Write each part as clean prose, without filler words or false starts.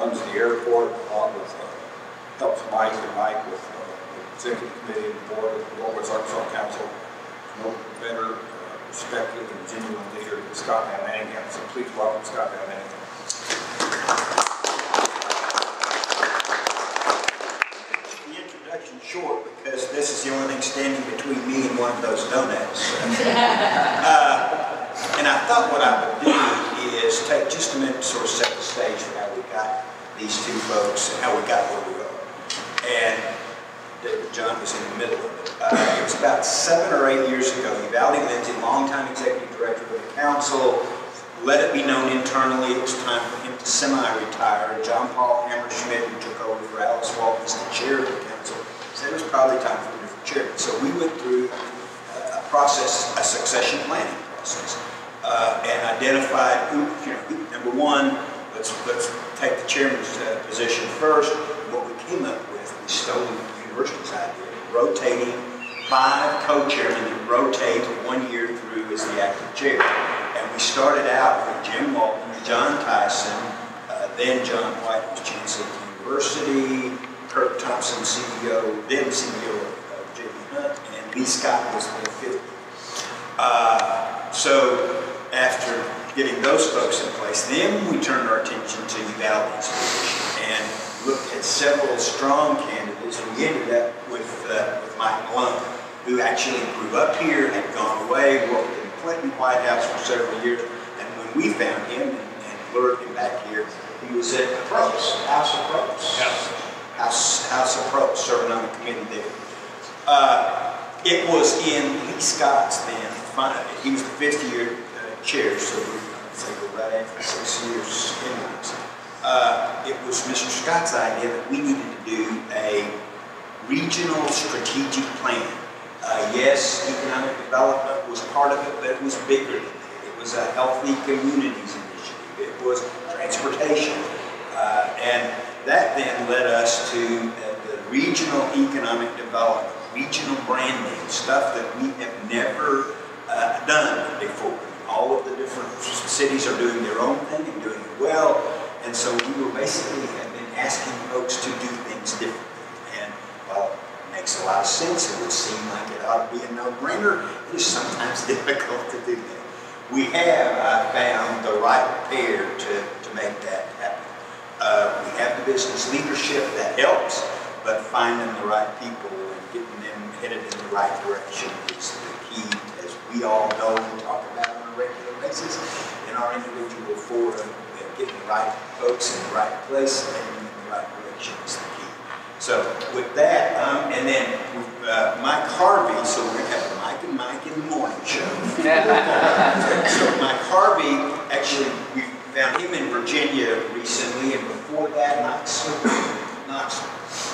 runs the airport, along with helps Mike and Mike with the executive committee and the board of the Northwest Arkansas Council. No better respected and genuine leader than Scott Van Manningham. So please welcome Scott Van Manningham. Short because this is the only thing standing between me and one of those donuts. And I thought what I would do is take just a minute to sort of set the stage for how we got these two folks and how we got where we are. And David John was in the middle of it. It was about 7 or 8 years ago. Uvalde Lindsay, longtime executive director of the council, let it be known internally it was time for him to semi-retire. John Paul Hammerschmidt, who took over for Alice Walton as the chair of the council, it was probably time for a different chairman. So we went through a process, a succession planning process, and identified who, number one, let's take the chairman's position first. What we came up with, we stole the university's idea, rotating 5 co-chairmen that rotate 1 year through as the active chair. And we started out with Jim Walton, John Tyson, then John White was chancellor of the university, Kirk Thompson, CEO, then CEO of J.B. Hunt, and Lee Scott was the 50th. So after getting those folks in place, then we turned our attention to Uvalde's position and looked at several strong candidates. We ended up with Mike Malone, who actually grew up here, had gone away, worked in the Clinton White House for several years, and when we found him and lured him back here, he was at Probst, House of Probst. House of Probst, serving on the committee there. It was in Lee Scott's then, he was the 5th year chair, so we're right after 6 years in this. It was Mr. Scott's idea that we needed to do a regional strategic plan. Yes, economic development was part of it, but it was bigger than that. It was a healthy communities initiative. It was transportation. And that then led us to the regional economic development, regional branding, stuff that we have never done before. All of the different cities are doing their own thing and doing it well. And so we were basically have been asking folks to do things differently. And well, it makes a lot of sense. It would seem like it ought to be a no-brainer. It is sometimes difficult to do that. We have, I found, the right pair to make that happen. We have the business leadership that helps, but finding the right people and getting them headed in the right direction is the key, as we all know and talk about on a regular basis in our individual forum. Getting the right folks in the right place and in the right direction is the key. So with that, and then Mike Harvey, so we're going to have the Mike and Mike in the morning show. So Mike Harvey, actually, we found him in Virginia recently, and before that, Knoxville,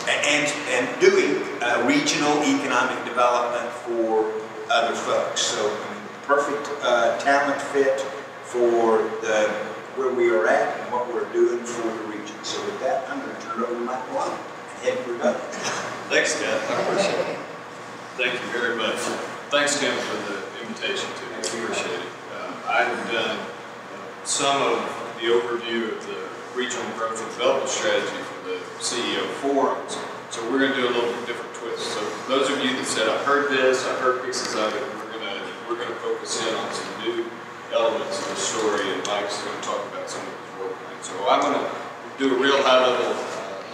and doing regional economic development for other folks. So I mean, perfect talent fit for where we are at and what we're doing for the region. So with that, I'm going to turn it over to Mike Malone. And we're done. Thanks, Tim. I appreciate it. Thank you very much. Thanks, Tim, for the invitation to me. I appreciate it. I have done some of the overview of the regional growth and development strategy for the CEO forums. So we're going to do a little bit different twist. So those of you that said, I've heard this, I've heard pieces of it, we're going to focus in on some new elements of the story, and Mike's going to talk about some of his work. So I'm going to do a real high-level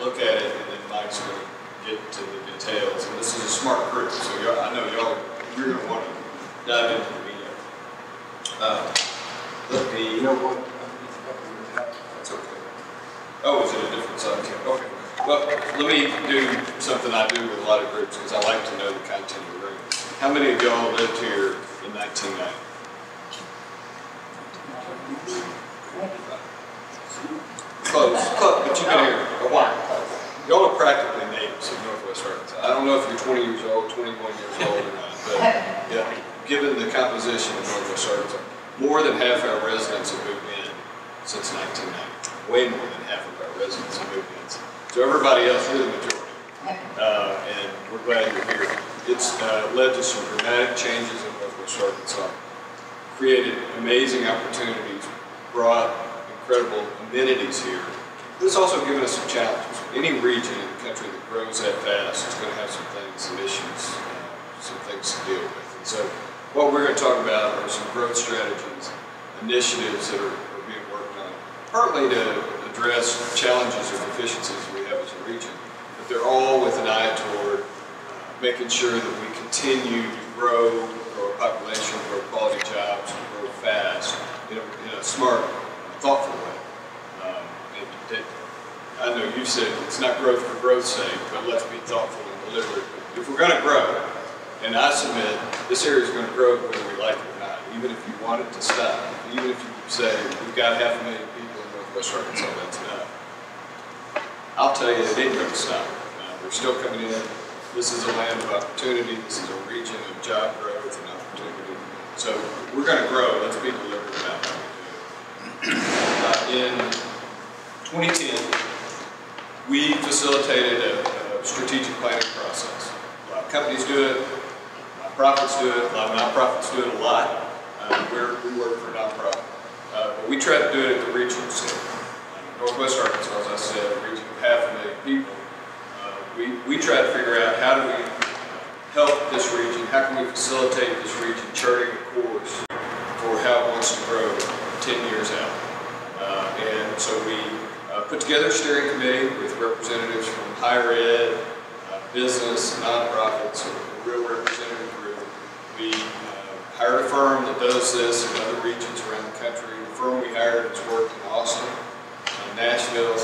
look at it, and then Mike's going to get to the details. And this is a smart group, so I know you're going to want to dive into the media. Let me. You know what? That's okay. Oh, is it a different side? Okay. Well, let me do something I do with a lot of groups, because I like to know the content of the room. How many of y'all lived here in 1990? Close, but you've been here a while. Y'all are practically natives of Northwest Arkansas. I don't know if you're 20 years old, 21 years old or not, but yeah, given the composition of Northwest Arkansas, more than half our residents have moved in since 1990. Way more than half of our residents have moved in. So everybody else, you're the majority. And we're glad you're here. It's led to some dramatic changes in Northwest Arkansas, created amazing opportunities, brought incredible amenities here, But it's also given us some challenges. Any region in the country that grows that fast is going to have some things, some issues, some things to deal with. And so what we're going to talk about are some growth strategies, initiatives that are being worked on, partly to address challenges or deficiencies we have as a region, but they're all with an eye toward making sure that we continue to grow our population, grow quality jobs, and grow fast in a smart, thoughtful way. I know you said it's not growth for growth's sake, but let's be thoughtful and deliberate. If we're going to grow, and I submit this area is going to grow whether we like it or not, even if you want it to stop, even if you say we've got 500,000 people in Northwest Arkansas, that's enough. I'll tell you, it ain't going to stop. They're still coming in. This is a land of opportunity. This is a region of job growth and opportunity. So we're going to grow. Let's be deliberate about how we do it. In 2010, we facilitated a strategic planning process. A lot of companies do it. A lot of profits do it. A lot of nonprofits do it a lot. We work for a nonprofit. But we try to do it at the regional scale. Northwest Arkansas, as I said, a region of 500,000 people. We try to figure out how do we help this region, how can we facilitate this region charting a course for how it wants to grow 10 years out. And so we put together a steering committee with representatives from higher ed, business, nonprofits, a real representative group. We hired a firm that does this in other regions around the country. The firm we hired has worked in Austin, Nashville,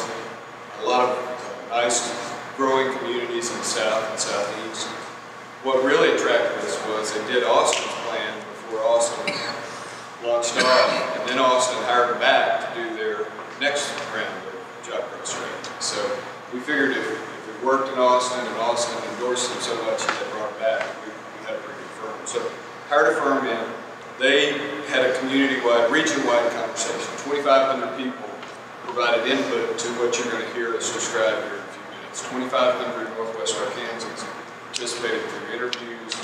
a lot of nice growing communities in the South and Southeast. What really attracted us was they did Austin's plan before Austin launched off, and then Austin hired them back to do their next round of job growth strategy. So we figured if it worked in Austin and Austin endorsed them so much that they brought it back, we had a pretty good firm. So hired a firm in. They had a community-wide, region-wide conversation. 2,500 people provided input to what you're going to hear us describe here in a few minutes. 2,500 Northwest Arkansans participated through interviews,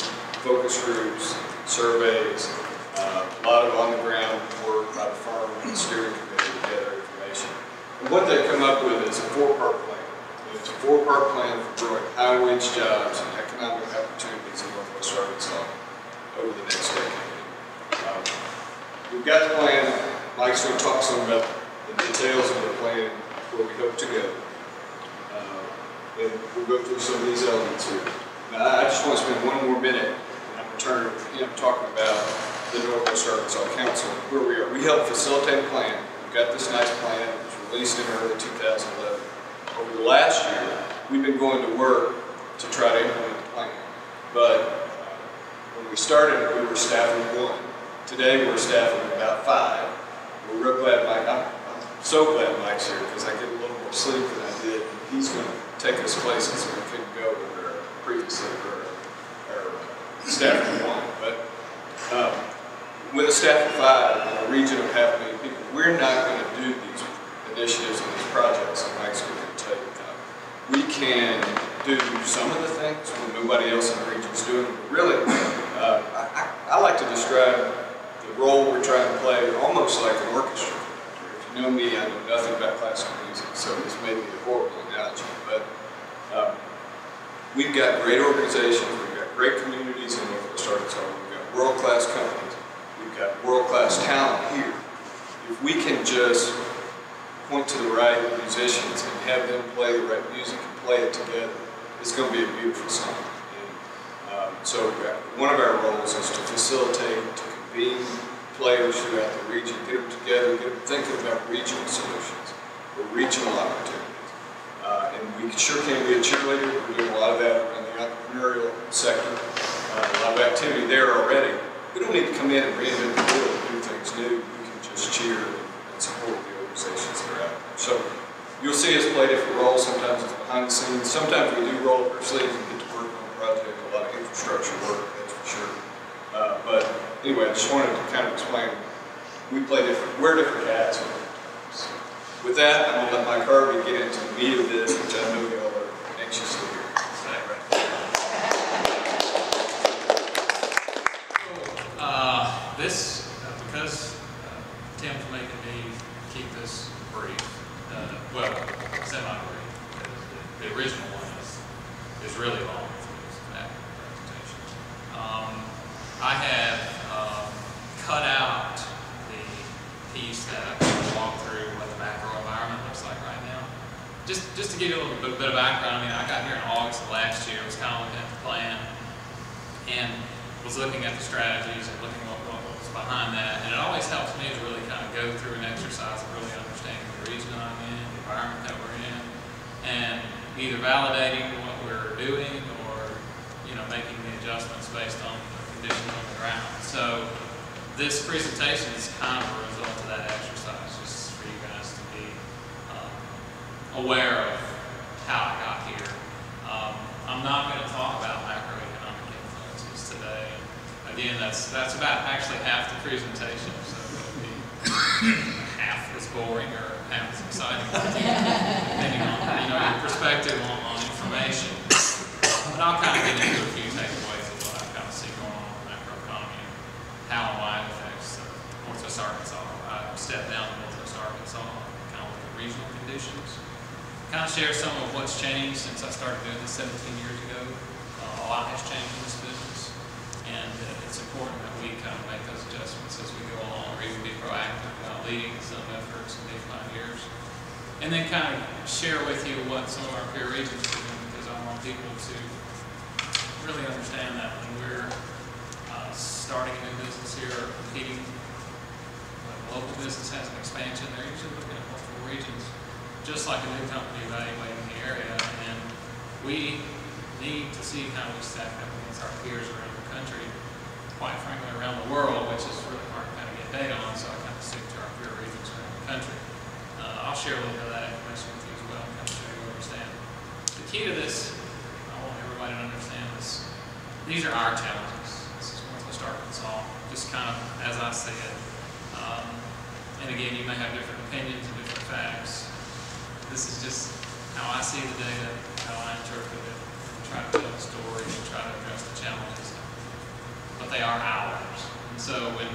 focus groups, surveys, a lot of on-the-ground work by the firm and the steering committee to gather information. And what they've come up with is a 4-part plan. It's a 4-part plan for growing high-wage jobs and economic opportunities in Northwest Arkansas over the next decade. We've got the plan. Mike's going to talk some about the details of the plan, where we hope to go. And we'll go through some of these elements here. Now, I just want to spend one more minute, and I'm going to turn to him talking about the Northwest Arkansas Council, where we are. We helped facilitate a plan. We've got this nice plan. It was released in early 2011. Over the last year, we've been going to work to try to implement the plan. But when we started, we were staffing 1. Today, we're staffing about 5. We're real glad I'm so glad Mike's here because I get a little more sleep than I did. He's going to take us places we couldn't go where previously our staff of 1. But with a staff of 5 in a region of 500,000 people, we're not going to do these initiatives and these projects that Mike's going to tell you about. We can do some of the things when nobody else in the region is doing them. Really, I like to describe the role we're trying to play almost like an orchestra. If you know me, I know nothing about classical music, so this may be a horrible analogy, but we've got great organizations, we've got great communities in Northwest Arkansas, we've got world-class companies, we've got world-class talent here. If we can just point to the right musicians and have them play the right music and play it together, it's going to be a beautiful song. And, so one of our roles is to facilitate, to convene players throughout the region, get them together, get them thinking about regional solutions or regional opportunities. And we sure can be a cheerleader. We're doing a lot of that in the entrepreneurial sector, a lot of activity there already. We don't need to come in and reinvent the wheel and do things new. We can just cheer and support the organizations that are out there. So you'll see us play different roles. Sometimes it's behind the scenes. Sometimes we do roll up our sleeves and get to work on a project, a lot of infrastructure work, that's for sure. But anyway, I just wanted to kind of explain, wear different hats. With that, I'm going to let Mike Harvey get into the meat of this, which I know y'all are anxious to hear. Because Tim's making me keep this brief, well, is really long for that presentation. I have cut out the piece that I'm going to walk through what the macro environment looks like right now. Just to give you a little bit of background, I mean, I got here in August of last year, was kind of looking at the plan, and was looking at the strategies and looking at what was behind that. And it always helps me to really kind of go through an exercise of really understanding the region I'm in, the environment that we're in, and either validating what we're doing or, you know, making the adjustments based on the conditions on the ground. So this presentation is kind of a result of that exercise, just for you guys to be aware of how I got here. I'm not going to talk about macroeconomic influences today. Again, that's about actually half the presentation, so it'll be half as boring or half as exciting, depending on your perspective on information. But I'll kind of get into a few takeaways of what I kind of see going on in the macroeconomy and how and why it affects Northwest Arkansas. I stepped down to Northwest Arkansas, kind of look at regional conditions. Kind of share some of what's changed since I started doing this 17 years ago. A lot has changed in this business, and it's important that we kind of make those adjustments as we go along, or even be proactive about leading some efforts and being pioneers. And then kind of share with you what some of our peer regions are doing, because I want people to really understand that when we're starting a new business here or competing, when a local business has an expansion, they're usually looking at multiple regions, just like a new company evaluating the area, and we need to see how we stack up against our peers around the country, quite frankly around the world, which is really hard to kind of get data on, so I kind of stick to our peer regions around the country. I'll share a little bit of that information with you as well, and kind of show you where we stand. The key to this, I want everybody to understand this, these are our challenges. This is Northwest Arkansas, just kind of as I see it. And again, you may have different opinions and different facts. This is just how I see the data, how I interpret it, and try to tell a story and try to address the challenges. But they are ours. And so when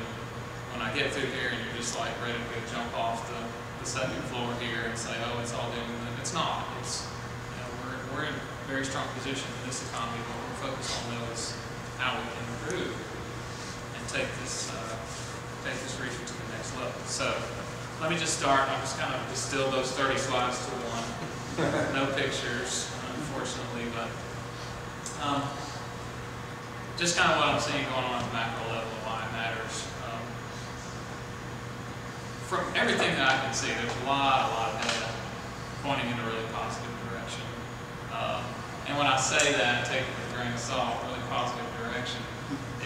I get through here and you're just like ready to go jump off the second floor here and say, oh, it's all doom and gloom, it's not. It's, you know, we're in a very strong position in this economy. What we're focused on though is how we can improve and take this region to the next level. So let me just start. I'll just kind of distill those 30 slides to one. No pictures, unfortunately, but just kind of what I'm seeing going on at the macro level and why it matters. From everything that I can see, there's a lot of data pointing in a really positive direction. And when I say that, take it with a grain of salt, really positive direction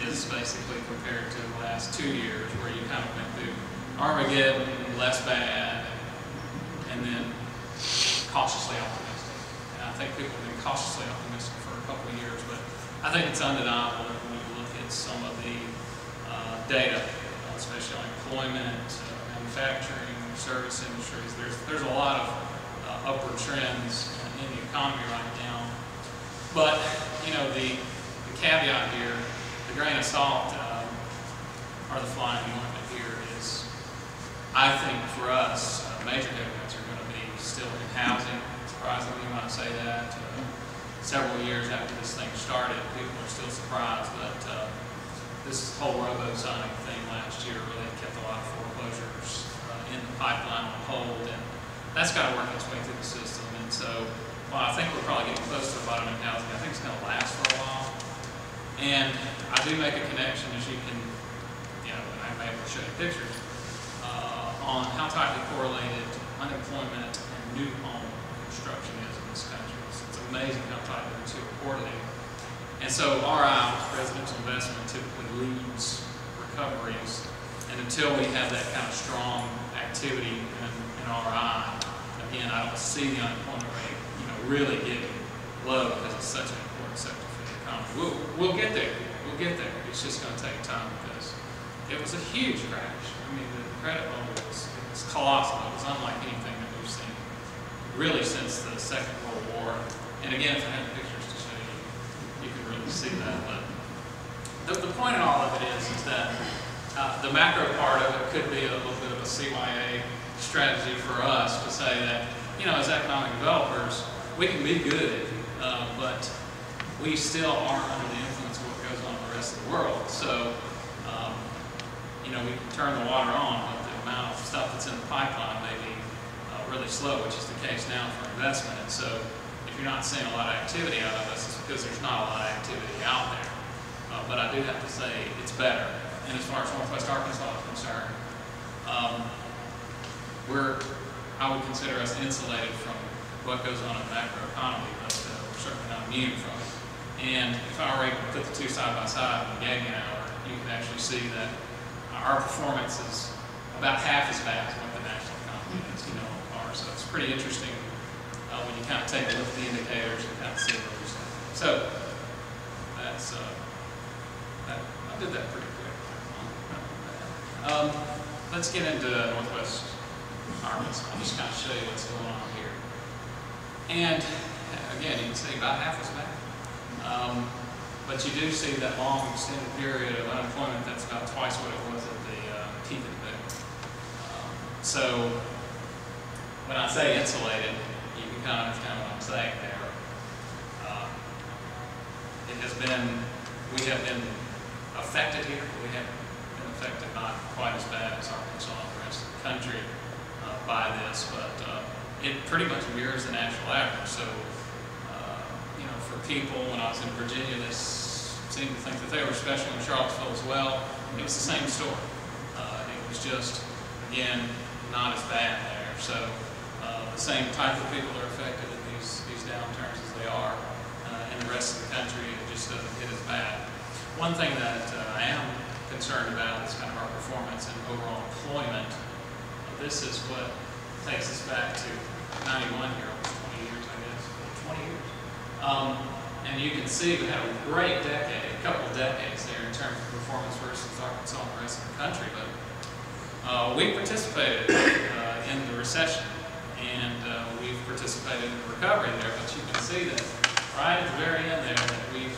is basically compared to the last 2 years where you kind of went through Armageddon, less bad, and then cautiously optimistic. And I think people have been cautiously optimistic for a couple of years, but I think it's undeniable that when you look at some of the data, especially on employment, manufacturing, service industries, there's a lot of upward trends in the economy right now. But, you know, the caveat here, the grain of salt, or the fly in the ointment here is, I think for us, major headwinds are going to be still in housing. Surprisingly, you might say that. Several years after this thing started, people are still surprised, but this whole robo-signing thing last year really kept a lot of foreclosures in the pipeline on hold, and that's got to work its way through the system. And so, while I think we're probably getting close to the bottom in housing, I think it's going to last for a while. And I do make a connection, as you can, you know, and I may have to show you pictures, on how tightly correlated unemployment and new home construction is in this country. It's amazing how tightly the two are correlated. And so RI, residential investment, typically leads recoveries. And until we have that kind of strong activity in RI, again, I don't see the unemployment rate, you know, really getting low because it's such an important sector for the economy. We'll get there. We'll get there. It's just going to take time because it was a huge crash. I mean, the credit bubble was colossal. It was unlike anything that we've seen really since the Second World War. And again, if I had pictures to show you, you can really see that. But the point in all of it is that the macro part of it could be a little bit of a CYA strategy for us to say that, you know, as economic developers, we can be good, but we still aren't under the influence of what goes on in the rest of the world. So, you know, we can turn the water on, but the amount of stuff that's in the pipeline may be really slow, which is the case now for investment. And so, if you're not seeing a lot of activity out of us, it's because there's not a lot of activity out there. But I do have to say it's better. And as far as Northwest Arkansas is concerned, I would consider us insulated from what goes on in the macroeconomy, but we're certainly not immune from it. And if I were able to put the two side by side and gave me an hour, you can actually see that our performance is about half as bad as what the national economy is, you know, on par. So it's pretty interesting when you kind of take a look at the indicators and kind of see where we're standing. So that's I did that pretty quick. Let's get into Northwest Arkansas. I'll just kind of show you what's going on here. And again, you can see about half as bad. But you do see that long extended period of unemployment that's about twice what it was at the peak of the boom. So when I say insulated, you can kind of understand what I'm saying there. We have been affected here, but we haven't been affected not quite as bad as Arkansas and the rest of the country by this, but it pretty much mirrors the national average. So, you know, for people, when I was in Virginia, they seemed to think that they were special in Charlottesville as well. It was the same story. It was just, again, not as bad there. So the same type of people are affected in these downturns as they are in the rest of the country. It just doesn't hit as bad. One thing that I am concerned about is kind of our performance and overall employment. This is what takes us back to 91 here, almost 20 years, I guess, 20 years. And you can see we had a great decade, a couple of decades there in terms of performance versus Arkansas and the rest of the country. But we participated in the recession, and we've participated in the recovery there. But you can see that right at the very end there that we've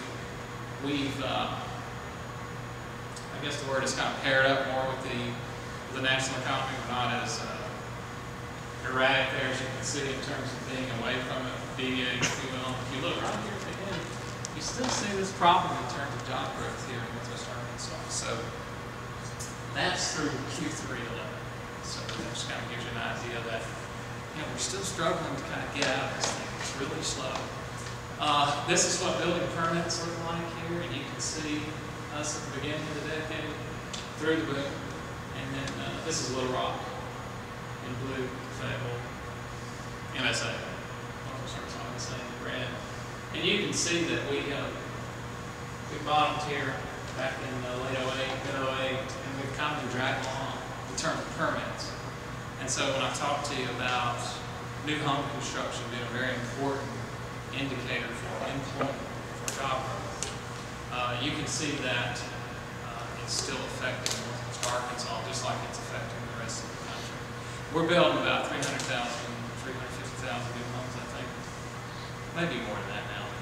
I guess the word is kind of paired up more with the national economy. We're not as erratic there as you can see in terms of being away from it, deviating, if you will. If you look right here at the end, you still see this problem in terms of job growth here in Northwest Arkansas. So that's through Q3 11. So that just kind of gives you an idea that, you know, we're still struggling to kind of get out of this thing. It's really slow. This is what building permits look like here, and you can see us at the beginning of the decade, through the boom, and then this is Little Rock in blue, Fayetteville, MSA, MSA in red. And you can see that we bottomed here back in late 08, mid 08, and we've kind of been dragged along in terms of permits. And so when I talk to you about new home construction being a very important indicator for employment, for job growth, you can see that it's still affecting Northwest Arkansas just like it's affecting the rest of the country. We're building about 300,000, 350,000 new homes, I think. Maybe more than that now in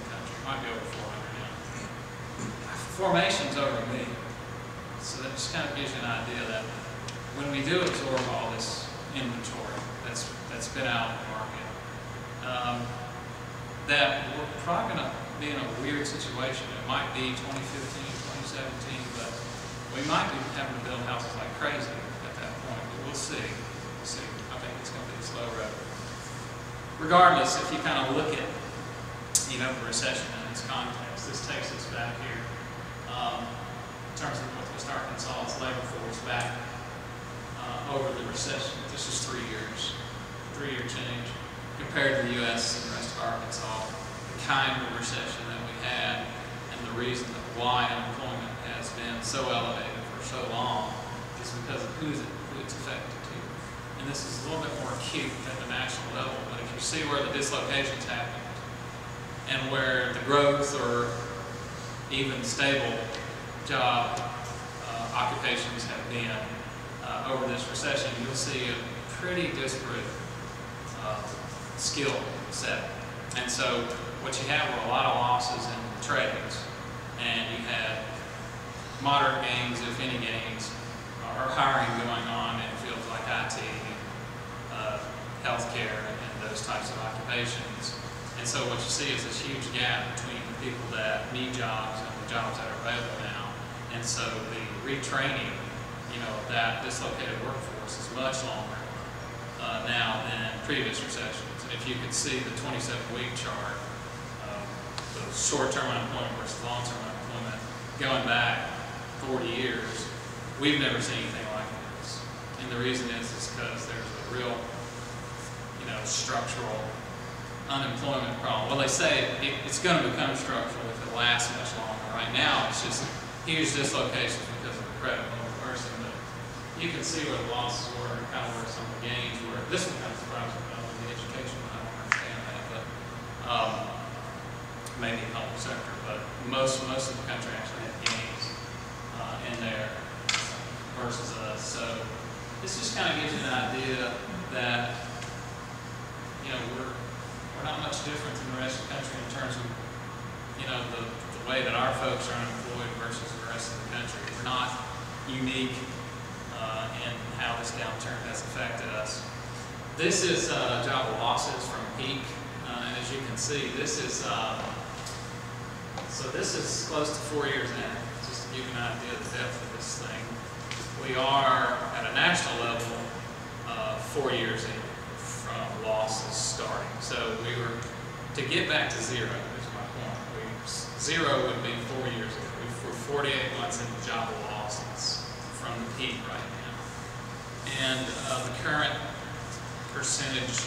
the country. Might be over 400 now. Formation's over a million. So that just kind of gives you an idea that when we do absorb all this inventory that's been out in the market, that we're probably going to be in a weird situation. It might be 2015, 2017, but we might be having to build houses like crazy at that point. But we'll see. We'll see. I think it's going to be a slow road. Regardless, if you kind of look at, you know, the recession in its context, this takes us back here in terms of Northwest Arkansas's labor force back over the recession. This is 3 years, 3-year change compared to the U.S. and the rest of Arkansas. The kind of recession that we had and the reason that why unemployment has been so elevated for so long is because of who it's affected to. And this is a little bit more acute at the national level, but if you see where the dislocations happened and where the growth or even stable job occupations have been over this recession, you'll see a pretty disparate skill set. And so what you had were a lot of losses in trades, and you had moderate gains, if any gains, or hiring going on in fields like IT, healthcare, and those types of occupations. And so what you see is this huge gap between the people that need jobs and the jobs that are available now. And so the retraining, you know, that dislocated workforce is much longer now than previous recessions. And if you could see the 27-week chart, the short-term unemployment versus long-term unemployment, going back 40 years, we've never seen anything like this. And the reason is because there's a real, you know, structural unemployment problem. Well, they say it's going to become structural if it lasts much longer. Right now, it's just huge dislocations because of the credit bubble person. But you can see where the losses were and kind of where some of the gains were. This one kind of surprised me about the education. I don't understand that, but maybe the public sector. But most of the country actually had gains in there versus us. So this just kind of gives you an idea that, you know, we're not much different than the rest of the country in terms of, you know, the way that our folks are unemployed versus the rest of the country. We're not unique in how this downturn has affected us. This is job losses from peak, and as you can see, this is so this is close to 4 years in. Just to give you an idea of the depth of this thing, we are at a national level 4 years in from losses starting. So we were, to get back to zero, is my point. Zero would be 4 years ago. We're 48 months into job losses from the peak right now. And the current percentage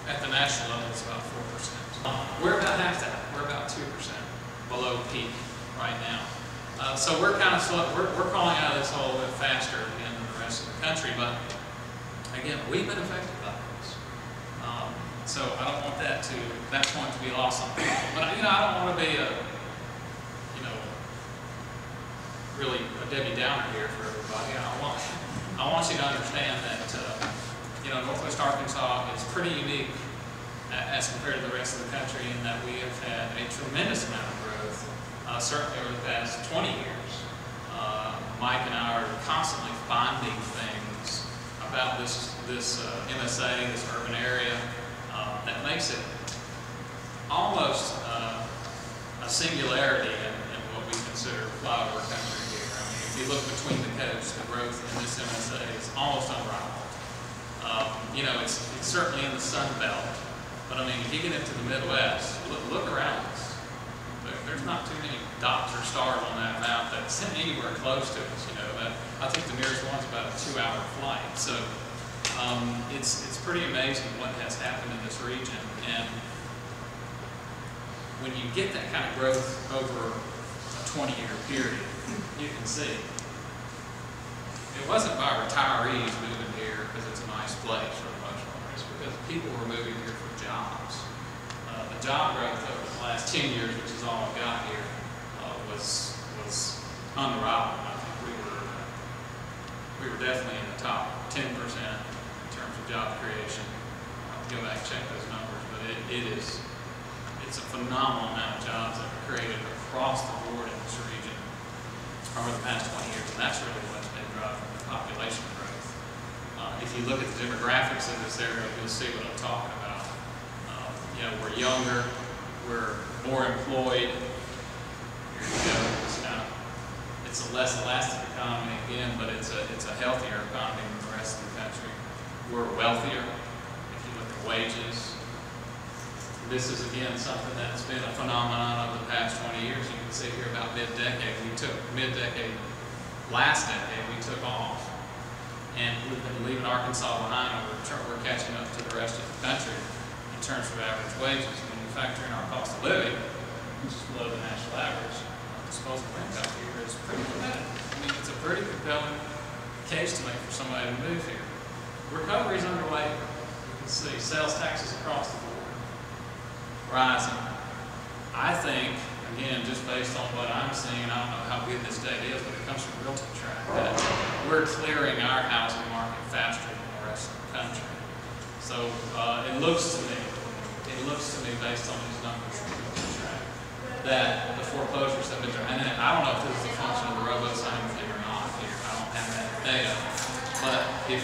at the national level is about 4%. We're about half that. We're about 2% below peak right now. So we're kind of slow. We're crawling out of this hole a bit faster than the rest of the country, but again, we've been affected by this. So I don't want that point to be lost on people. But you know, I don't want to be a, you know, really a Debbie Downer here for everybody. I want you to understand that you know, Northwest Arkansas is pretty unique as compared to the rest of the country in that we have had a tremendous amount of growth, certainly over the past 20 years. Mike and I are constantly finding things about this MSA, this urban area, that makes it almost a singularity in what we consider flyover country here. I mean, if you look between the coasts, the growth in this MSA is almost unrivaled. You know, it's certainly in the Sun Belt, but I mean, if you get into the Midwest, look around us. There's not too many dots or stars on that map that's anywhere close to us. You know, I think the nearest one's about a 2-hour flight. So it's pretty amazing what has happened in this region. And when you get that kind of growth over a 20-year period, you can see it wasn't by retirees moving here because it's a nice place for the most part. It's because people were moving here for jobs. The job growth over the last 10 years, which is all I've got here, was unrivaled. I think we were definitely in the top 10% in terms of job creation. I'll have to go back and check those numbers, but it's a phenomenal amount of jobs that were created across the board in this region over the past 20 years, and that's really what's been driving the population growth. If you look at the demographics of this area, you'll see what I'm talking about. You know, we're younger, we're more employed. Here you go. It's a less elastic economy again, but it's a healthier economy than the rest of the country. We're wealthier. If you look at wages, this is again something that's been a phenomenon of the past 20 years. You can see here about mid-decade. Last decade, we took off. And we've been leaving Arkansas behind, and we're catching up to the rest of the country in terms of average wages. When you factor in our cost of living, which is below the national average, disposable income here is pretty competitive. I mean, it's a pretty compelling case to make for somebody to move here. Recovery is underway. You can see sales taxes across the board rising. I think, again, just based on what I'm seeing, and I don't know how good this data is, but it comes from Realty Track, that we're clearing our housing market faster than the rest of the country. So it looks to me based on these numbers from Realty Track, that the foreclosures have been, and I don't know if this is a function of the robo-signing thing or not here. I don't have that data. But if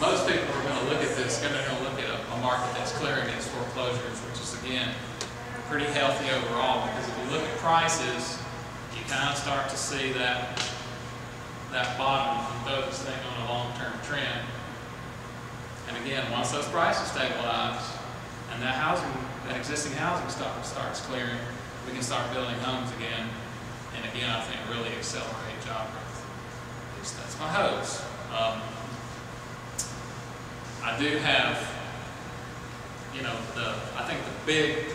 most people are going to look at this, they're going to look at a market that's clearing its foreclosures, which is again pretty healthy overall, because if you look at prices, you kind of start to see that bottom and throw this thing on a long-term trend. And again, once those prices stabilize and that existing housing stock starts clearing, we can start building homes again. And again, I think really accelerate job growth. At least that's my hopes. I do have, I think the big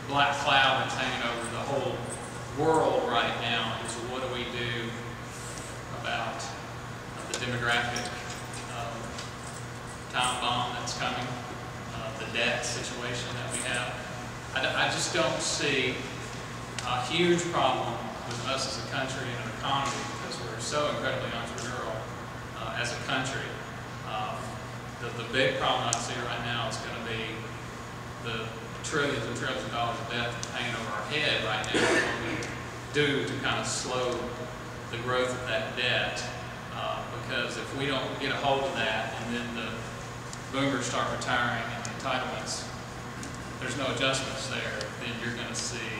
black cloud that's hanging over the whole world right now is what do we do about the demographic time bomb that's coming, the debt situation that we have. I just don't see a huge problem with us as a country and an economy, because we're so incredibly entrepreneurial as a country. The big problem I see right now is going to be the trillions and trillions of dollars of debt hanging over our head right now. What we do to kind of slow the growth of that debt, because if we don't get a hold of that, and then the boomers start retiring and the entitlements, there's no adjustments there, then you're going to see,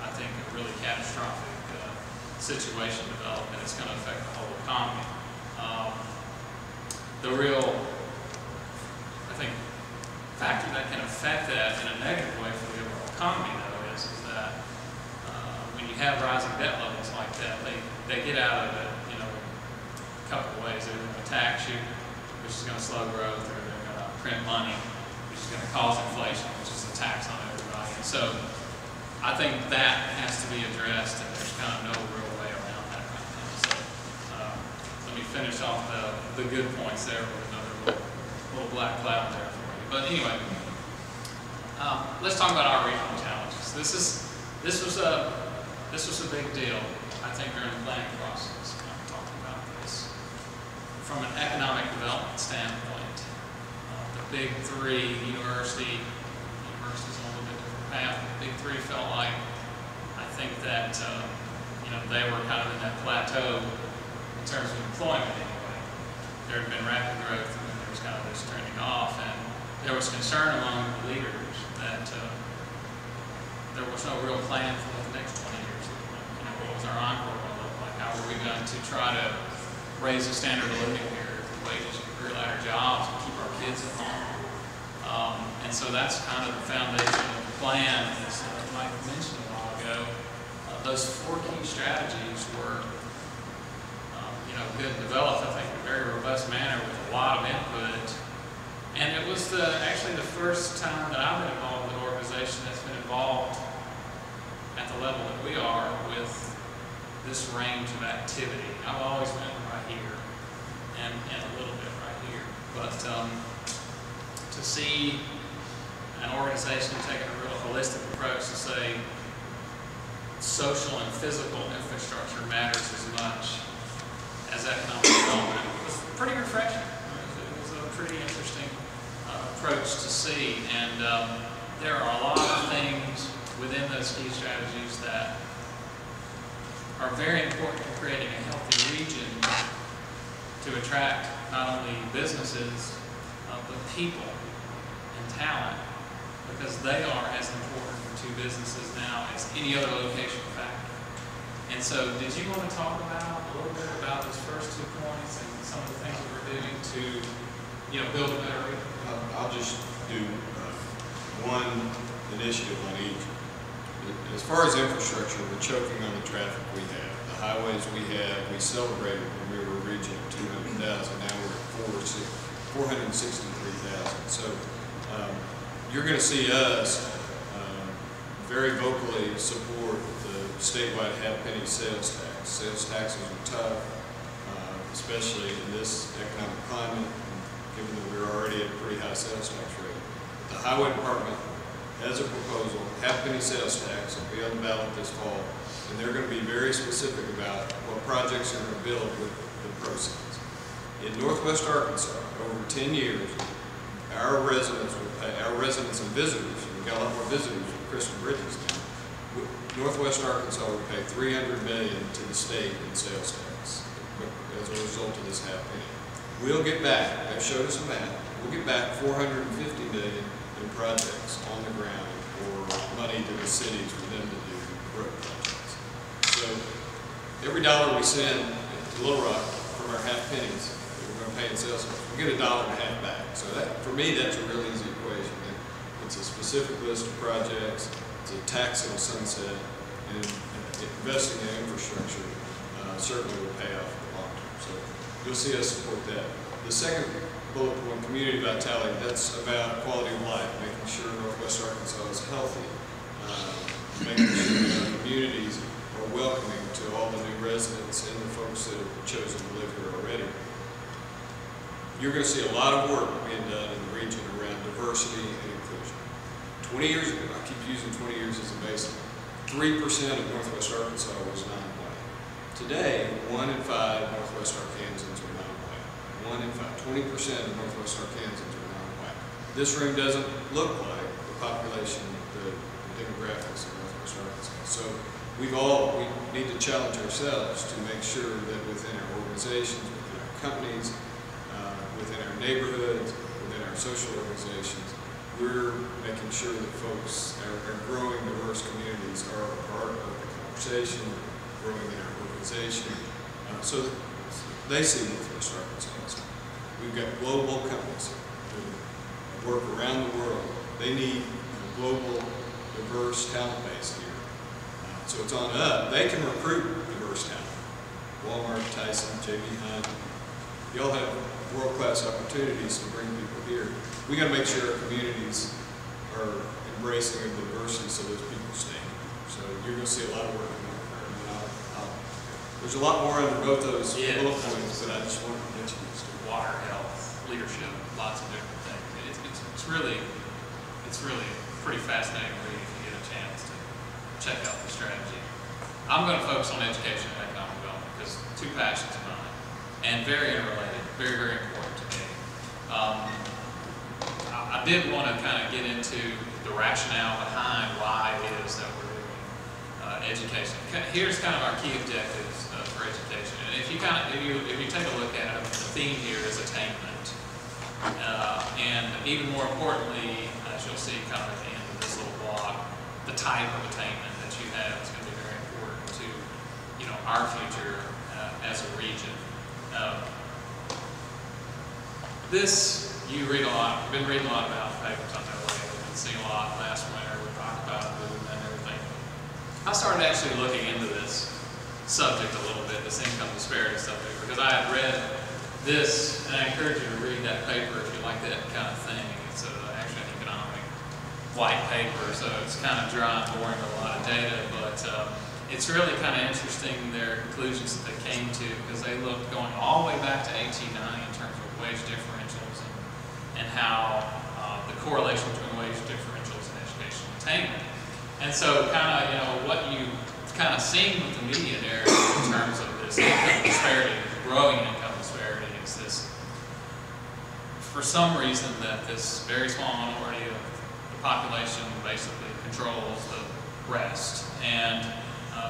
I think, a really catastrophic situation develop, and it's going to affect the whole economy. The real, I think, factor that can affect that in a negative way for the overall economy, though, is that when you have rising debt levels like that, they get out of it, a couple of ways. They're going to tax you, which is going to slow growth, or they're going to print money, which is going to cause inflation, which is a tax on everybody. And so I think that has to be addressed, and there's kind of no real way around that right now. So let me finish off the good points there with another little black cloud there for you. But anyway, let's talk about our regional challenges. This was a big deal, I think, during the planning process when I'm talking about this. From an economic development standpoint, the big three, universities on a little bit different path. The big three felt like, I think that they were kind of in that plateau in terms of employment anyway. There had been rapid growth, and then there was kind of this trending off, and there was concern among the leaders that there was no real plan for what the next 20 years looked like. What was our encore going to look like? How were we going to try to raise the standard of living here, wages, career ladder jobs, and keep our kids at home? And so that's kind of the foundation of the plan, as Mike mentioned a while ago. Those four key strategies were good and developed, I think, in a very robust manner with a lot of input. And it was actually the first time that I've been involved with an organization that's been involved at the level that we are with this range of activity. I've always been right here and a little bit right here. But to see an organization taking a real holistic approach to say social and physical infrastructure matters as much as economic development was pretty refreshing. It was a pretty interesting approach to see, and there are a lot of things within those key strategies that are very important in creating a healthy region to attract not only businesses, but people and talent, because they are as important to businesses now as any other location factor. And so, did you want to talk about a little bit about those first 2 points and some of the things that we're doing to, build a better region? I'll just do one initiative on each. As far as infrastructure, we're choking on the traffic we have. The highways we celebrated when we were reaching 200,000. Now we're at 463,000. So you're going to see us very vocally support the statewide half-penny sales tax. Sales taxes are tough, especially in this economic climate, given that we're already at a pretty high sales tax rate. The Highway Department has a proposal, half-penny sales tax, will be on the ballot this fall, and they're going to be very specific about what projects are going to build with the proceeds. In Northwest Arkansas, over 10 years, our residents and visitors, we've got a lot more visitors with Crystal Bridges now, Northwest Arkansas will pay $300 million to the state in sales tax as a result of this half-penny. We'll get back, they've showed us a map, we'll get back $450 million in projects on the ground in or money to the cities for them to do road projects. So every dollar we send to Little Rock from our half pennies that we're going to pay in sales tax, we get $1.50 back. So that, for me, that's a real easy equation. It's a specific list of projects, it's a tax on sunset, and investing in infrastructure certainly will pay off in the long term. So you'll see us support that. The second bullet point, community vitality, that's about quality of life, making sure Northwest Arkansas is healthy, making sure that our communities are welcoming to all the new residents and the folks that have chosen to live here already. You're going to see a lot of work being done in the region around diversity and inclusion. 20 years ago, I keep using 20 years as a baseline, 3% of Northwest Arkansas was non-white. Today, 1 in 5 Northwest Arkansans are non-white. 1 in 5, 20% of Northwest Arkansans are non-white. This room doesn't look like the population, the demographics of Northwest Arkansas. So we need to challenge ourselves to make sure that within our organizations, within our companies, within our neighborhoods, within our social organizations, we're making sure that folks, our growing diverse communities are a part of the conversation, growing in our organization, so that they see Northwest Arkansas. We've got global companies that work around the world. They need a global, diverse talent base here. So it's on us. They can recruit diverse talent. Walmart, Tyson, J.B. Hunt, y'all have world-class opportunities to bring people here. We got to make sure our communities are embracing of diversity so those people stay. So you're going to see a lot of work in that area. There's a lot more under both those bullet points, but I just wanted to mention this. Water, health, leadership, lots of different things. It's really pretty fascinating read if you get a chance to check out the strategy. I'm going to focus on education and economic development because two passions of mine and very interrelated, very, very important to me. I did want to kind of get into the rationale behind why it is that we're doing education. Here's kind of our key objectives for education. And if you take a look at it, the theme here is attainment. And even more importantly, as you'll see kind of at the end of this little block, the type of attainment that you have is going to be very important to, our future as a region. You read a lot, I've been reading a lot about papers on that lately. I've been seeing a lot last winter. We talked about movement and everything. I started actually looking into this subject a little bit, this income disparity subject, because I had read this, and I encourage you to read that paper if you like that kind of thing. It's actually an economic white paper, so it's kind of dry and boring with a lot of data, but it's really kind of interesting their conclusions that they came to, because they looked going all the way back to 1890 in terms of wage differentials and how the correlation between wage differentials and educational attainment. And so kind of, what you kind of seen with the media narrative in terms of this income disparity, growing income disparity, is this, for some reason, that this very small minority of the population basically controls the rest. And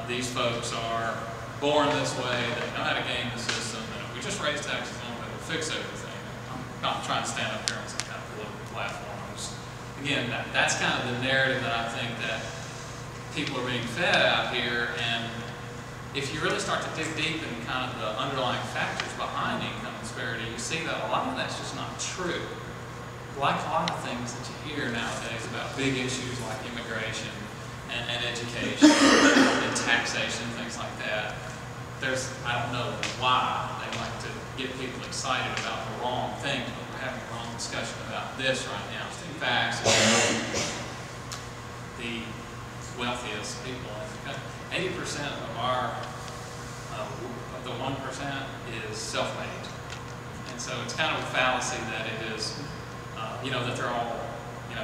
these folks are born this way, they know how to game the system, and if we just raise taxes on them, it'll fix everything. I'm not trying to stand up here on some kind of political platform. Again, that's kind of the narrative that I think that people are being fed out here, and if you really start to dig deep in kind of the underlying factors behind income disparity, you see that a lot of that's just not true. Like a lot of things that you hear nowadays about big issues like immigration and education and taxation, things like that, I don't know why they like to get people excited about the wrong thing, but we're having a wrong discussion about this right now. In fact, the wealthiest people in the country, 80% of the 1% is self-made. And so it's kind of a fallacy that it is, that they're all,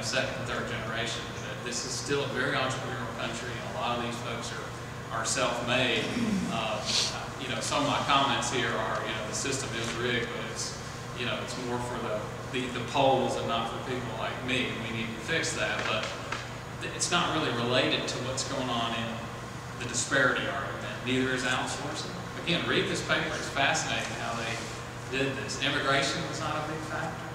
second and third generation. But this is still a very entrepreneurial country, and a lot of these folks are self-made. Some of my comments here are, the system is rigged, but it's more for the polls and not for people like me. We need to fix that, but it's not really related to what's going on in the disparity argument. Neither is outsourcing. Again, read this paper. It's fascinating how they did this. Immigration was not a big factor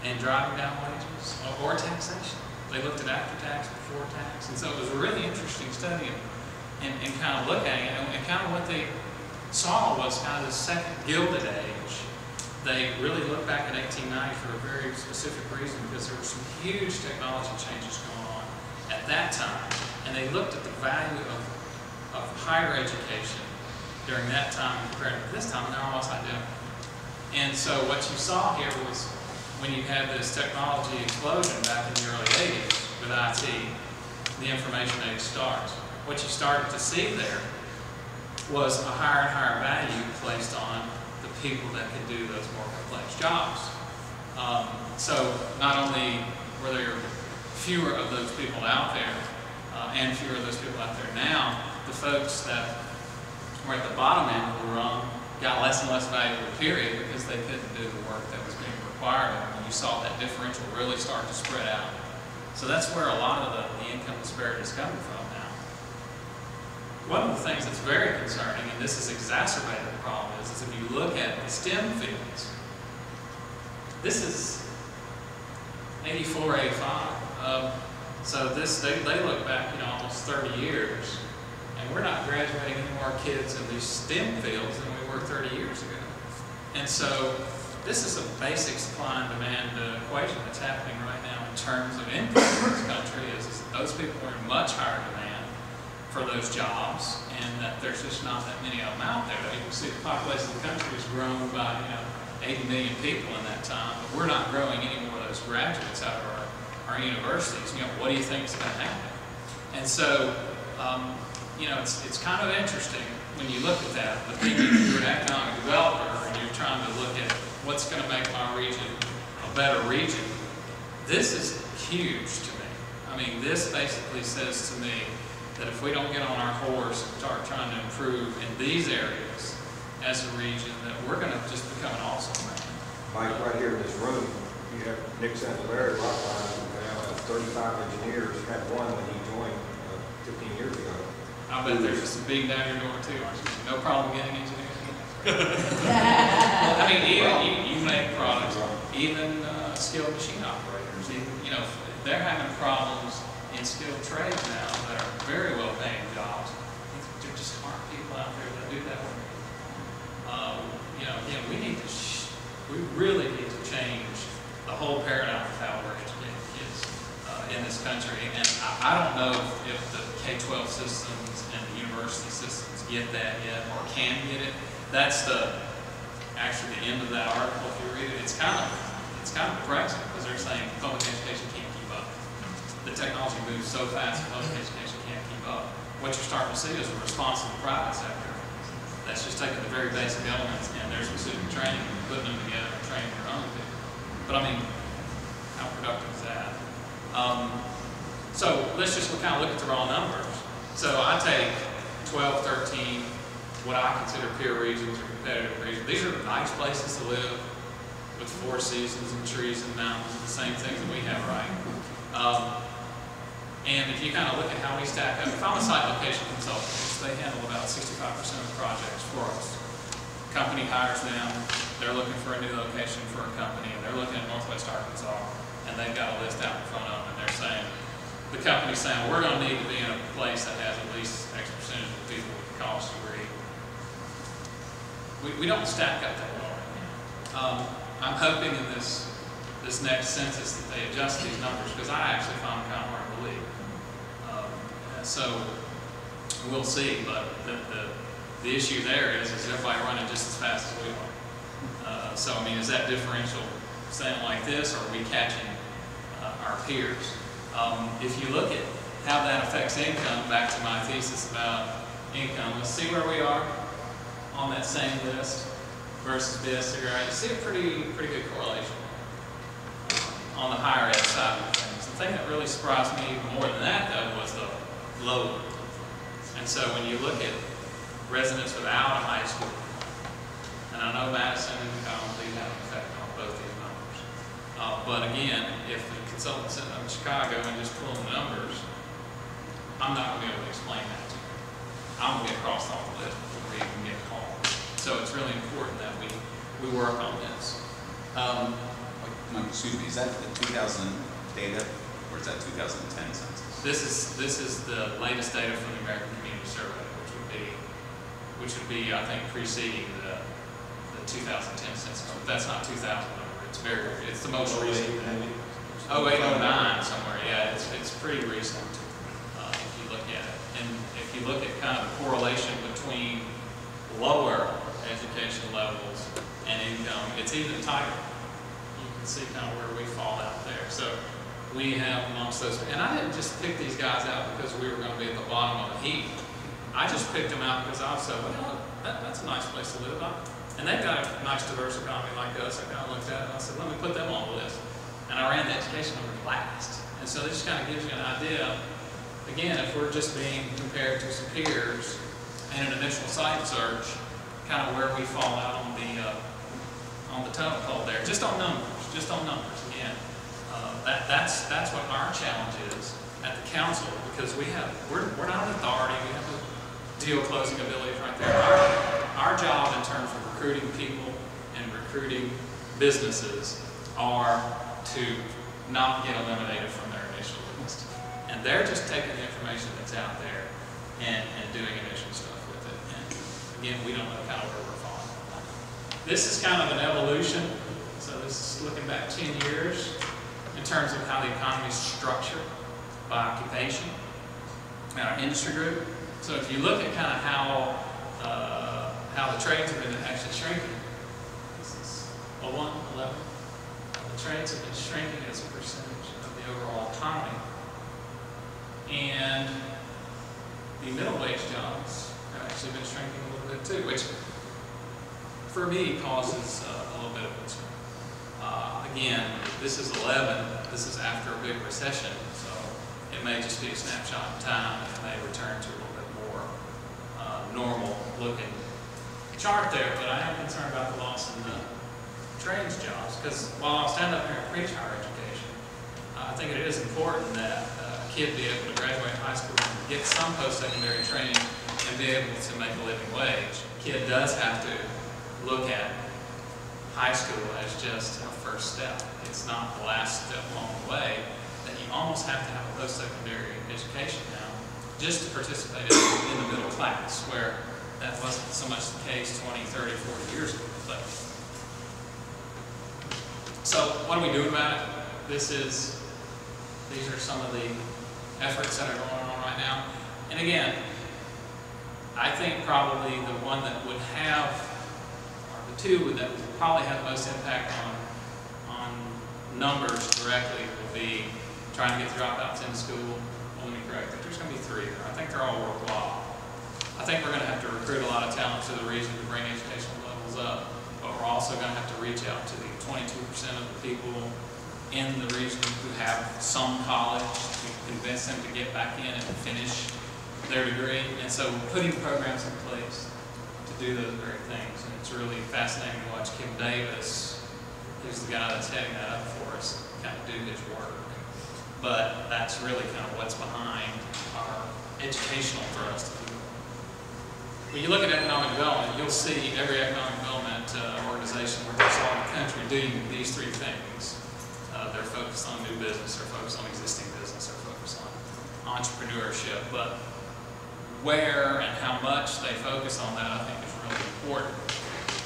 in driving down wages or taxation. They looked at after tax, before tax, and so it was a really interesting study and kind of looking at it, and kind of what they saw was kind of the second Gilded Age. They really looked back at 1890 for a very specific reason, because there were some huge technology changes going on at that time, and they looked at the value of higher education during that time compared to this time, and they're almost identical. And so what you saw here was when you had this technology explosion back in the early 80s with IT, the information age starts. What you started to see there was a higher and higher value placed on the people that could do those more complex jobs. So not only were there fewer of those people out there, and fewer of those people out there now, the folks that were at the bottom end of the rung got less and less valuable, period, because they couldn't do the work that was being required of them. And you saw that differential really start to spread out. So that's where a lot of the income disparity is coming from now. One of the things that's very concerning, and this has exacerbated the problem, is if you look at the STEM fields, this is 84, 85. So they look back, almost 30 years, and we're not graduating any more kids in these STEM fields than we were 30 years ago. And so this is a basic supply and demand equation that's happening right now in terms of income in this country. Is those people are in much higher demand for those jobs, and that there's just not that many of them out there. You can see the population of the country has grown by 80 million people in that time, but we're not growing any more of those graduates out of our universities. What do you think is going to happen? And so, it's kind of interesting when you look at that. But then you're an economic developer and you're trying to look at what's going to make my region a better region. This is huge to me. I mean, this basically says to me that if we don't get on our horse and start trying to improve in these areas as a region, that we're going to just become an awesome region. Mike, right here in this room, you have Nick Santaveri, Rockline, 35 engineers, had one when he joined 15 years ago. I bet there's just a big down your door too, aren't you? No problem getting engineers. I mean, even you make products, even skilled machine operators, even, they're having problems in skilled trades now that are very well paying jobs. There just aren't people out there that do that work. We really need to change the whole paradigm of how we're educating kids in this country. And I don't know if the K-12 systems and the university systems get that yet or can get it. That's actually the end of that article. If you read it, it's kind of depressing, because they're saying public education can't keep up. The technology moves so fast, public education can't keep up. What you're starting to see is a response to the private sector that's just taking the very basic elements and their specific training and putting them together and training their own people. But I mean, how productive is that? So let's just kind of look at the raw numbers. So I take 12, 13, what I consider peer regions or competitive regions. These are nice places to live with 4 seasons and trees and mountains, the same things that we have, right? And if you kind of look at how we stack up, if I'm a site location consultant, they handle about 65% of the projects for us. Company hires them, they're looking for a new location for a company, and they're looking at Northwest Arkansas, and they've got a list out in front of them, and they're saying, the company's saying, we're going to need to be in a place that has at least X percentage of people with a college degree. We don't stack up that well right now. I'm hoping in this next census that they adjust these numbers, because I actually found them kind of hard to believe. So we'll see, but the issue there is everybody running just as fast as we are. So I mean, is that differential staying like this, or are we catching our peers? If you look at how that affects income, back to my thesis about income, let's see where we are on that same list versus BS cigarette. You see a pretty good correlation on the higher ed side of things. The thing that really surprised me even more than that, though, was the low. And so when you look at residents without a high school, and I know Madison and Collins have an effect on both these numbers. But again, if the consultant's sitting up in Chicago and just pulling the numbers, I'm not going to be able to explain that to you. I'm going to get crossed off the list before we even get called. So it's really important that we work on this. Excuse me, is that the 2000 data? or is that 2010 census? This is the latest data from the American Community Survey, which would be I think preceding the 2010 census. But that's not 2000 number. It's the most recent. 08, 09 somewhere. Yeah, it's pretty recent if you look at it. And if you look at kind of the correlation between lower education levels and income, it's even tighter. You can see kind of where we fall out there. So we have amongst those, and I didn't just pick these guys out because we were going to be at the bottom of the heap. I just picked them out because I was so, well, that's a nice place to live. And they've got a nice diverse economy like us. I kind of looked at it and I said, let me put them on the list. And I ran the education numbers last. And so this kind of gives you an idea, again, if we're just being compared to some peers in an initial site search, kind of where we fall out on the totem pole there, just on numbers again. That's what our challenge is at the council, because we're not an authority, we have no deal closing abilities right there. Our job in terms of recruiting people and recruiting businesses are to not get eliminated from their initial list. And they're just taking the information that's out there and doing initial stuff with it. And again, we don't know kind of where we're falling. This is kind of an evolution. So this is looking back 10 years in terms of how the economy is structured by occupation and our industry group. So if you look at kind of how the trades have been actually shrinking, this is 01, 11. The trades have been shrinking as a percentage of the overall economy. And the middle wage jobs have actually been shrinking a little bit too, which for me causes a little bit of concern. Again, this is 11, this is after a big recession, so it may just be a snapshot in time and it may return to a little bit more normal looking chart there, but I am concerned about the loss in the trades jobs, because while I'll stand up here and preach higher education, I think it is important that a kid be able to graduate high school and get some post-secondary training and be able to make a living wage. A kid does have to look at high school as just a first step. It's not the last step along the way, that you almost have to have a post-secondary education now just to participate in the middle class, where that wasn't so much the case 20, 30, 40 years ago. But so what are we doing about it? These are some of the efforts that are going on right now. And again, I think probably the one that would have, or the two that would probably have the most impact on numbers directly will be trying to get the dropouts into school. Well, let me correct it. There's going to be three there. I think they're all worthwhile. I think we're going to have to recruit a lot of talent to the region to bring educational levels up, but we're also going to have to reach out to the 22% of the people in the region who have some college to convince them to get back in and finish their degree. And so we're putting programs in place to do those very things. And it's really fascinating to watch Kim Davis, who's the guy that's heading that up for us, kind of do his work. But that's really kind of what's behind our educational thrust. When you look at economic development, you'll see every economic development organization where there's all in the country doing these three things. They're focused on new business, they're focused on existing business, they're focused on entrepreneurship. But where and how much they focus on that, I think, is really important.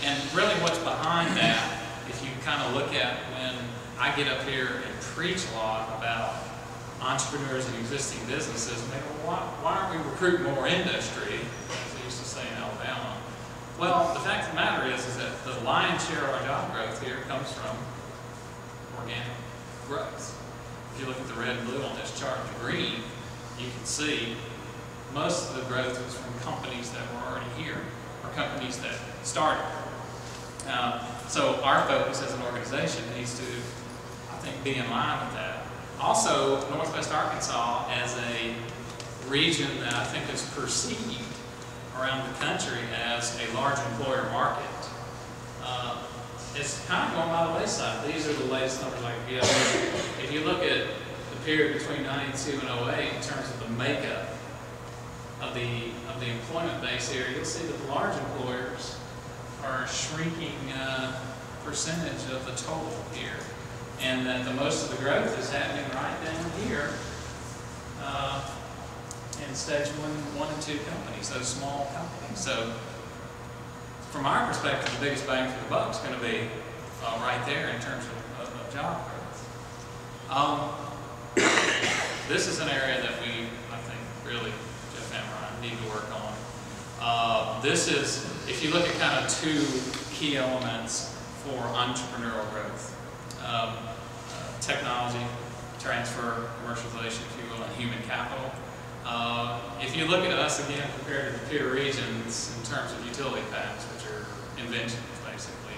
And really what's behind that, if you kind of look at when I get up here and preach a lot about entrepreneurs and existing businesses, and they go, why aren't we recruiting more industry, as they used to say in Alabama? Well, the fact of the matter is that the lion's share of our job growth here comes from organic growth. If you look at the red and blue on this chart, the green, you can see most of the growth was from companies that were already here, or companies that started. So our focus as an organization needs to, I think, be in line with that. Also, Northwest Arkansas as a region that I think is perceived around the country as a large employer market, it's kind of going by the wayside. These are the latest numbers I can get. If you look at the period between 92 and 08 in terms of the makeup of the employment base here, you'll see that the large employers are a shrinking percentage of the total here. and that the most of the growth is happening right down here in stage 1 and 2 companies, those small companies. So from our perspective, the biggest bang for the buck is going to be right there in terms of job growth. This is an area that we, I think, really, Jeff and I need to work on. This is, if you look at kind of 2 key elements for entrepreneurial growth, technology, transfer, commercialization, if you will, and human capital. If you look at us again compared to the peer regions in terms of utility patents, which are inventions basically,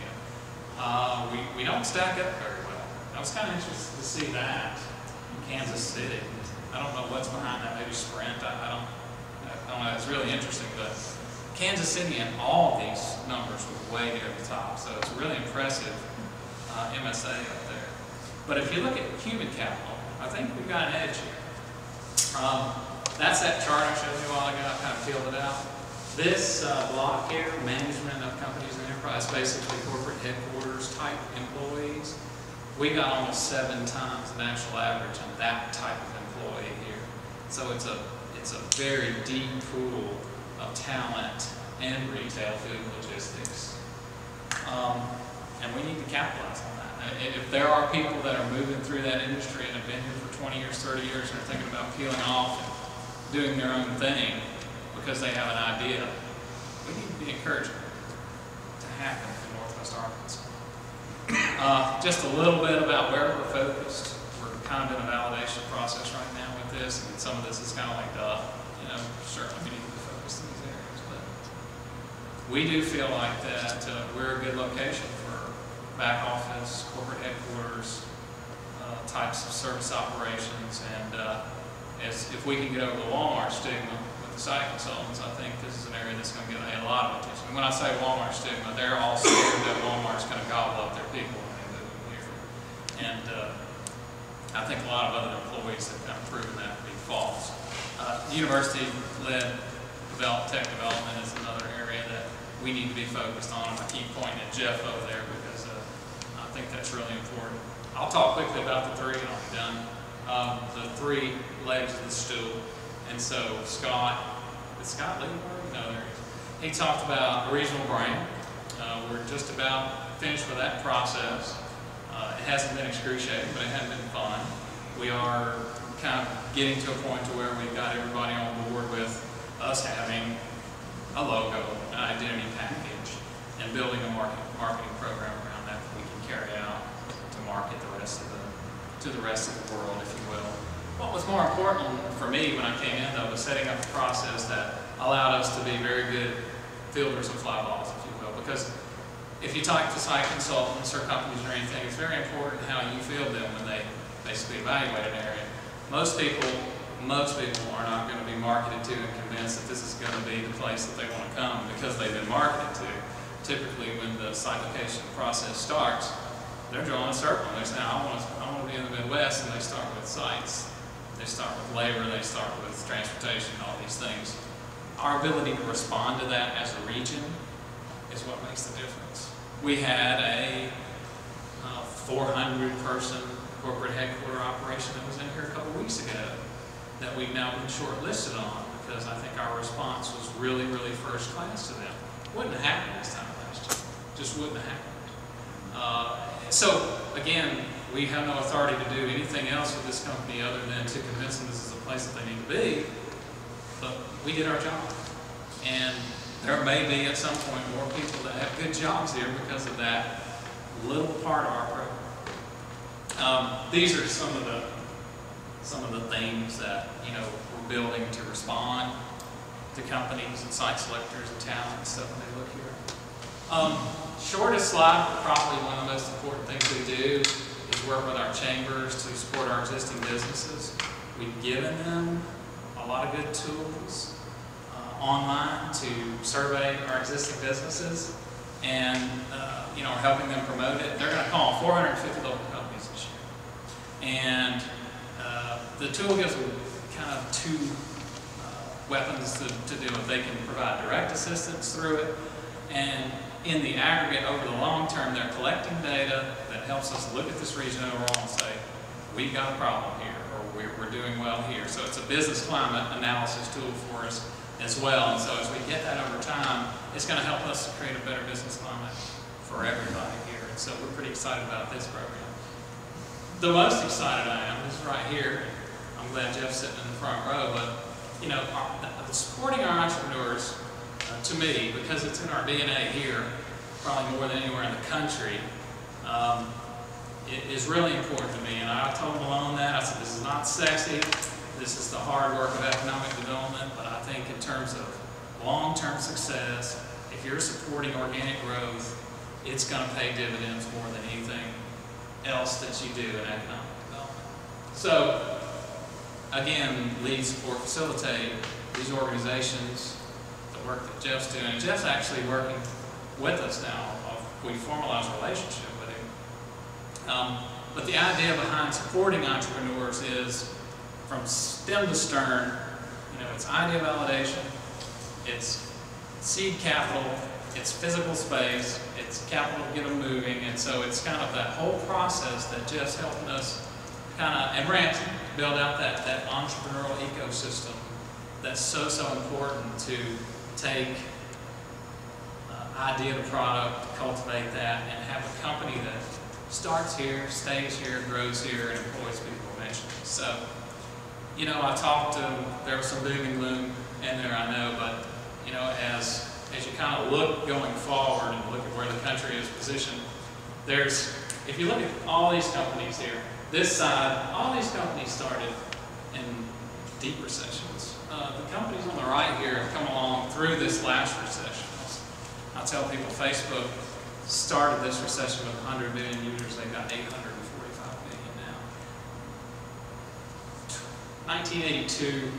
we don't stack up very well. I was kind of interested to see that in Kansas City. I don't know what's behind that, maybe Sprint, I don't know, it's really interesting, but Kansas City and all of these numbers were way near the top, so it's really impressive MSA up there. But if you look at human capital, I think we've got an edge here. That's that chart I showed you a while ago. I kind of filled it out. This block here, management of companies and enterprise, basically corporate headquarters type employees. We got almost 7 times the national average on that type of employee here. So it's a very deep pool of talent in retail, food, logistics, and we need to capitalize on that. If there are people that are moving through that industry and have been here for 20 years, 30 years, and are thinking about peeling off and doing their own thing because they have an idea, we need to be encouraging to happen in Northwest Arkansas. Just a little bit about where we're focused. We're kind of in a validation process right now with this, and some of this is kind of like, certainly we need to be focused in these areas, but we do feel like that we're a good location for back office, corporate headquarters, types of service operations, and if we can get over the Walmart stigma with the site consultants, I think this is an area that's going to get a lot of attention. And when I say Walmart stigma, they're all scared that Walmart's going to gobble up their people when they move in here. And I think a lot of other employees have kind of proven that to be false. University-led tech development is another area that we need to be focused on. I keep pointing at Jeff over there because I think that's really important. I'll talk quickly about the 3 and I'll be done. The 3 legs of the stool. And so Scott Lieberg? No, there he is. He talked about a regional brand. We're just about finished with that process. It hasn't been excruciating, but it hasn't been fun. We are kind of getting to a point to where we've got everybody on board with us having a logo, an identity package, and building a marketing program around that we can carry out to market to the rest of the world, if you will. What was more important for me when I came in, though, was setting up a process that allowed us to be very good fielders of fly balls, if you will. Because if you talk to site consultants or companies or anything, it's very important how you field them when they basically evaluate an area. Most people are not going to be marketed to and convinced that this is going to be the place that they want to come because they've been marketed to. Typically, when the site location process starts, they're drawing a circle. They're saying, I want to be in the Midwest, and they start with sites. They start with labor, they start with transportation, all these things. Our ability to respond to that as a region is what makes the difference. We had a 400-person corporate headquarter operation that was in here a couple weeks ago that we've now been shortlisted on because I think our response was really, really first class to them. Wouldn't have happened this time last year. Just wouldn't have happened. So again, we have no authority to do anything else with this company other than to convince them this is the place that they need to be, but we did our job. And there may be at some point more people that have good jobs here because of that little part of our program. These are some of the things that we're building to respond to companies and site selectors and talent and stuff when they look here. Shortest slide, but probably one of the most important things we do is work with our chambers to support our existing businesses. We've given them a lot of good tools online to survey our existing businesses and are helping them promote it. They're going to call 450 local companies this year. And the tool gives them kind of 2 weapons to do it. They can provide direct assistance through it, and in the aggregate over the long term, they're collecting data that helps us look at this region overall and say, we've got a problem here, or we're doing well here. So it's a business climate analysis tool for us as well. And so as we get that over time, it's going to help us to create a better business climate for everybody here. And so we're pretty excited about this program. The most excited I am is right here. I'm glad Jeff's sitting in the front row, but you know, supporting our entrepreneurs, to me, because it's in our DNA here, probably more than anywhere in the country, it is really important to me. And I told Malone that. I said, this is not sexy. This is the hard work of economic development. But I think in terms of long-term success, if you're supporting organic growth, it's going to pay dividends more than anything else that you do in economic development. So, again, lead, support, facilitate these organizations, the work that Jeff's doing. And Jeff's actually working with us now. We formalized a relationship with him. But the idea behind supporting entrepreneurs is from stem to stern, you know, it's idea validation, it's seed capital, it's physical space, it's capital to get them moving, and so it's kind of that whole process that Jeff's helping us kind of, and Ramsey, build out that entrepreneurial ecosystem that's so important to take idea to product, cultivate that, and have a company that starts here, stays here, grows here, and employs people eventually. So, you know, I talked to, there was some doom and gloom in there, I know, but, you know, as you kind of look going forward and look at where the country is positioned, if you look at all these companies here, this side, all these companies started in deep recessions. The companies on the right here have come along through this last recession. I tell people Facebook started this recession with 100 million users. They've got 845 million now. 1982,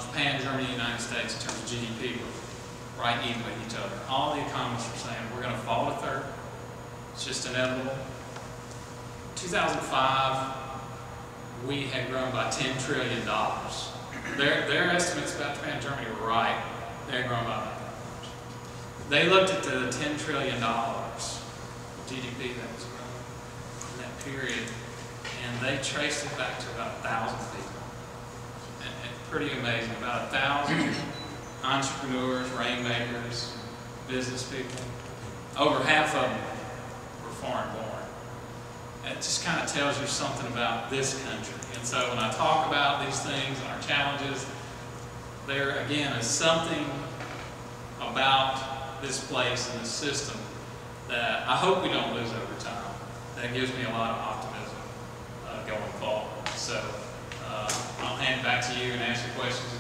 Japan, Germany, United States, in terms of GDP, were right even with each other. All the economists are saying we're going to fall to third. It's just inevitable. 2005, we had grown by $10 trillion. Their estimates about Japan and Germany were right. They had grown by that much. They looked at the $10 trillion of GDP that was grown in that period, and they traced it back to about 1,000 people. And pretty amazing. About 1,000 entrepreneurs, rainmakers, business people. Over half of them were foreign born. It just kind of tells you something about this country. And so when I talk about these things and our challenges, there again is something about this place and this system that I hope we don't lose over time. That gives me a lot of optimism going forward. So I'll hand it back to you and answer questions.